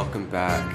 welcome back.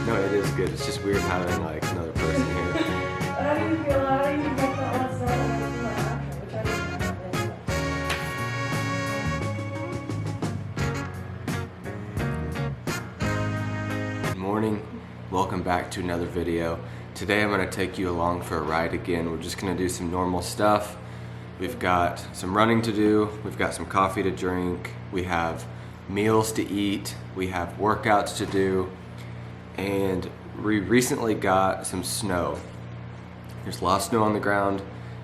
No, it is good. It's just weird having like another person here. How do you feel? How do you get the hot sauce and do it after? Which I didn't have. Good morning. Welcome back to another video. Today I'm going to take you along for a ride again. We're just going to do some normal stuff. We've got some running to do. We've got some coffee to drink. We have meals to eat. We have workouts to do. And we recently got some snow. There's a lot of snow on the ground,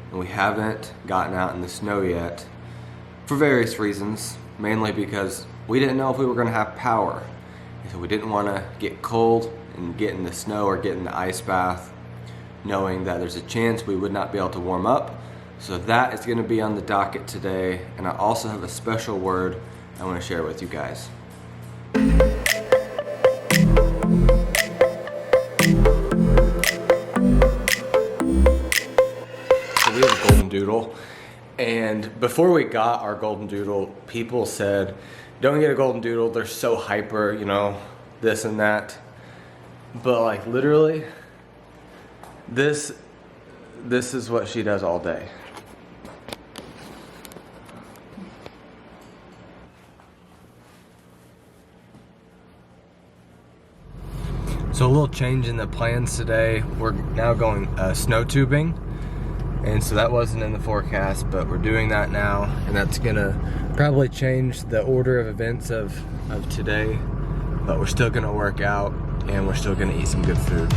and we haven't gotten out in the snow yet for various reasons, mainly because we didn't know if we were going to have power. So we didn't want to get cold and get in the snow or get in the ice bath, knowing that there's a chance we would not be able to warm up. So that is going to be on the docket today, and I also have a special word I want to share with you guys. So we have a golden doodle, and before we got our golden doodle, people said, don't get a golden doodle, they're so hyper, you know, this and that. But like literally, this is what she does all day. So a little change in the plans today. We're now going snow tubing, and so that wasn't in the forecast, but we're doing that now, and that's gonna probably change the order of events of today, but we're still gonna work out and we're still gonna eat some good food.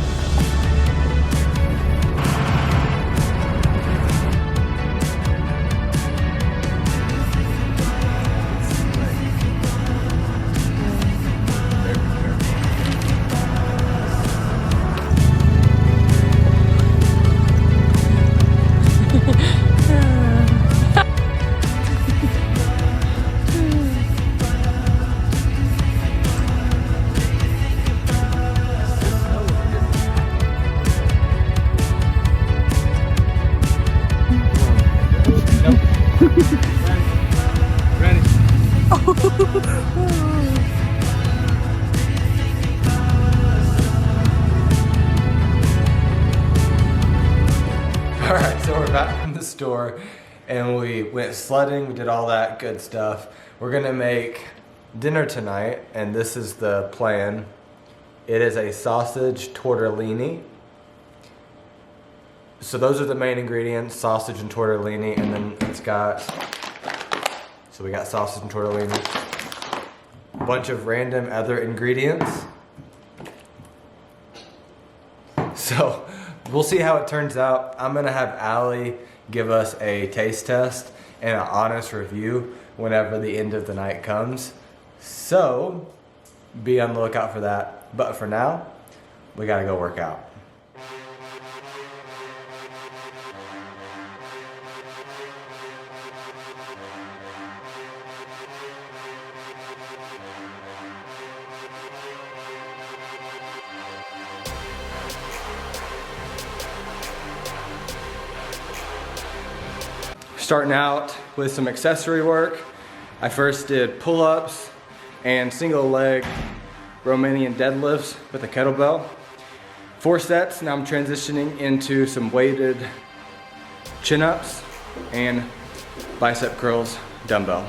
Ready. Alright, so we're back from the store and we went sledding, we did all that good stuff. We're gonna make dinner tonight, and this is the plan. It is a sausage tortellini. So those are the main ingredients, sausage and tortellini, and then it's got, so we got sausage and tortellini, a bunch of random other ingredients. So we'll see how it turns out. I'm gonna have Allie give us a taste test and an honest review whenever the end of the night comes. So be on the lookout for that. But for now, we gotta go work out. Starting out with some accessory work. I first did pull-ups and single leg Romanian deadlifts with a kettlebell. 4 sets, now I'm transitioning into some weighted chin-ups and bicep curls dumbbell.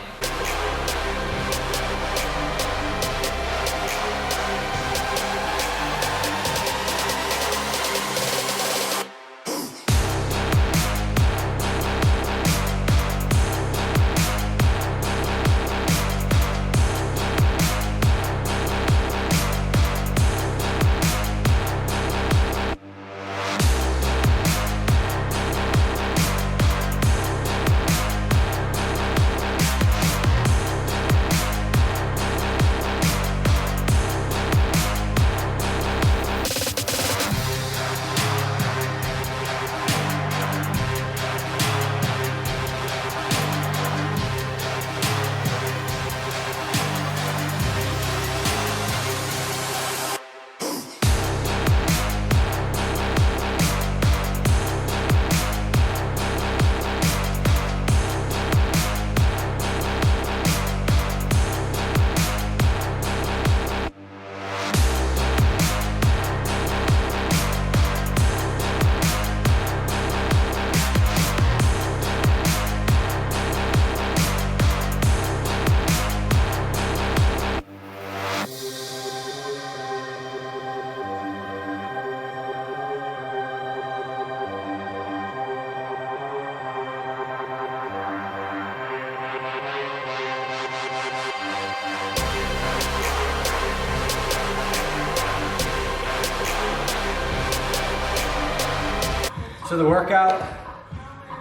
So the workout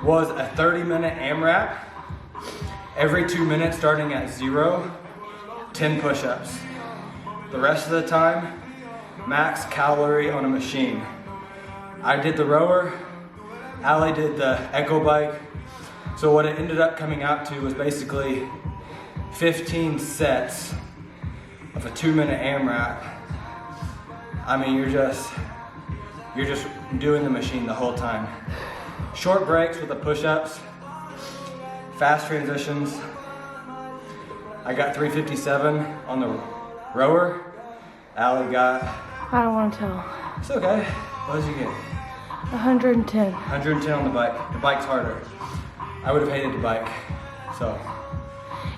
was a 30-minute AMRAP. Every 2 minutes starting at 0, 10 push-ups. The rest of the time, max calorie on a machine. I did the rower, Allie did the echo bike. So what it ended up coming out to was basically 15 sets of a 2-minute AMRAP. I mean, you're just doing the machine the whole time. Short breaks with the push-ups, fast transitions. I got 357 on the rower. Allie got... I don't want to tell. It's okay. What did you get? 110. 110 on the bike. The bike's harder. I would have hated the bike, so.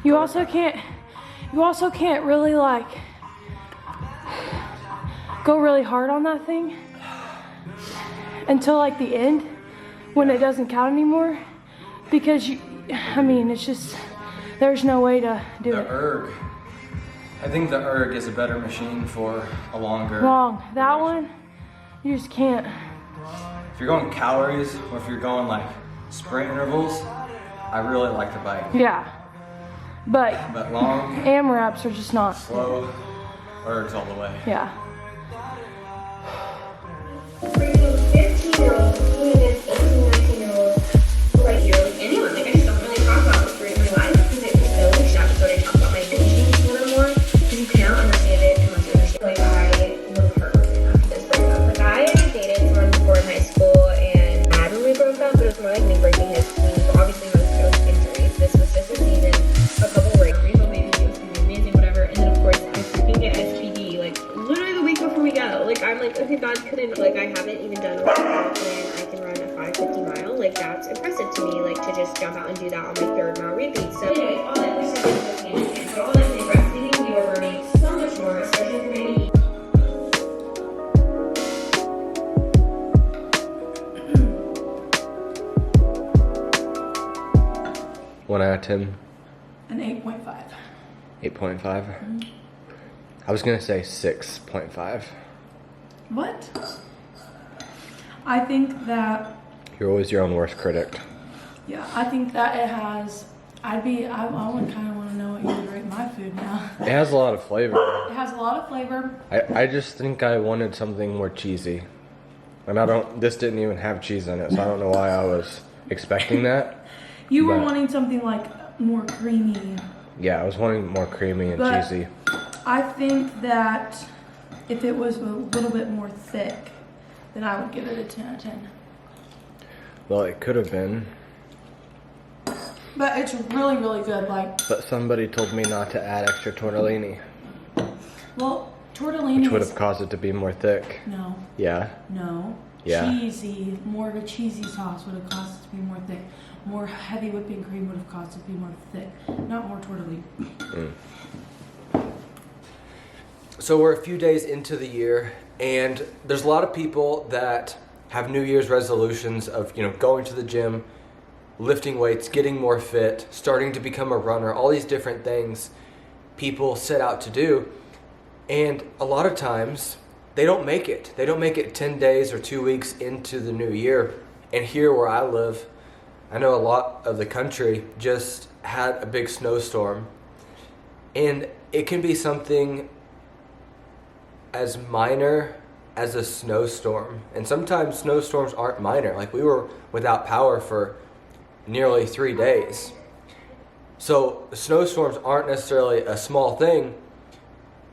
You also can't really like go really hard on that thing until like the end when it doesn't count anymore, because it's just, there's no way to do it. The erg. I think the erg is a better machine for a longer. That one, you just can't. If you're going calories or if you're going like sprint intervals, I really like the bike. Yeah. But long AMRAPs are just not. Slow ergs all the way. Yeah. Freaking 15-year-olds, even if 18-19-year-olds, right here, like anyone, like I just don't really talk about this in my life because it really sucks when I talk about my addiction more and more, because you can't understand it unless you understand. Like I was heartbroken after this breakup. Like I had dated someone before in high school and I when we broke up, but it was more like me breaking his team. Obviously no injuries. This was just a season, a couple breaks, but maybe it was gonna be amazing, whatever. And then of course I freaking get SPD, like literally the week before we go. Like I'm like, okay, God couldn't, like I haven't even done a workout and I can run a 550 mile. Like that's impressive to me, like to just jump out and do that on my 3rd mile repeat. So anyways, all that was just but all that is breastfeeding, you are learning so much more, especially for me. 1 out of 10. An 8.5. 8.5. I was gonna say 6.5. What? I think that, You're always your own worst critic. yeah, I think that it has, I would kind of want to know what you would rate my food now. It has a lot of flavor. It has a lot of flavor. I just think I wanted something more cheesy. And this didn't even have cheese in it, so I don't know why I was expecting that. You were But- wanting something like more creamy. Yeah, I was wanting more creamy and But- cheesy. I think that if it was a little bit more thick, then I would give it a 10 out of 10. Well, it could have been, But it's really, really good. Like, but somebody told me not to add extra tortellini, well, tortellini which would is- have caused it to be more thick. No. Yeah? No. Yeah. Cheesy, more of a cheesy sauce would have caused it to be more thick. More heavy whipping cream would have caused it to be more thick, not more tortellini. So we're a few days into the year, and there's a lot of people that have New Year's resolutions of, going to the gym, lifting weights, getting more fit, starting to become a runner, all these different things people set out to do. And a lot of times they don't make it. They don't make it 10 days or 2 weeks into the new year. And here where I live, I know a lot of the country just had a big snowstorm. And it can be something as minor as a snowstorm. And sometimes snowstorms aren't minor. Like we were without power for nearly 3 days. So snowstorms aren't necessarily a small thing,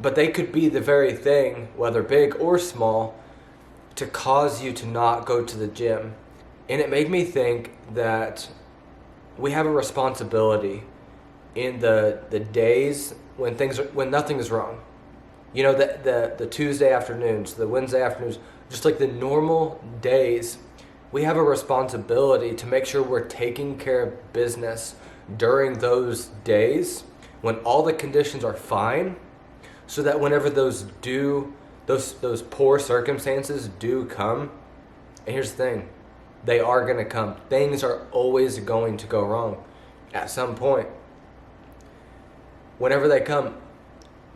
but they could be the very thing, whether big or small, to cause you to not go to the gym. And it made me think that we have a responsibility in the days when nothing is wrong. The Tuesday afternoons, the Wednesday afternoons, just like the normal days, we have a responsibility to make sure we're taking care of business during those days when all the conditions are fine, so that whenever those poor circumstances do come, and here's the thing, they are going to come. Things are always going to go wrong at some point. Whenever they come,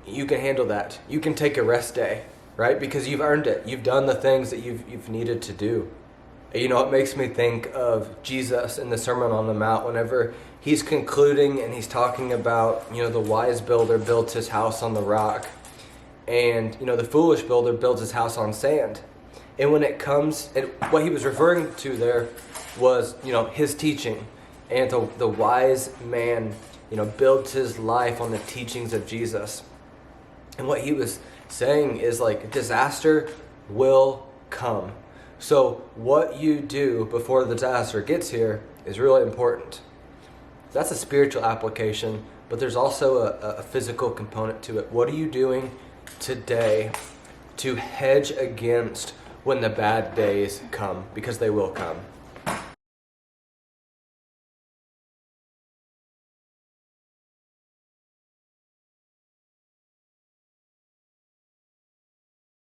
you can handle that. You can take a rest day, right? Because you've earned it. You've done the things that you've needed to do. You know, it makes me think of Jesus in the Sermon on the Mount whenever he's concluding and he's talking about, you know, the wise builder built his house on the rock, and, you know, the foolish builder builds his house on sand. And when it comes, what he was referring to there was, you know, his teaching. And the wise man, you know, builds his life on the teachings of Jesus. And what he was saying is, like, disaster will come. So what you do before the disaster gets here is really important. That's a spiritual application, but there's also a physical component to it. What are you doing today to hedge against when the bad days come? Because they will come.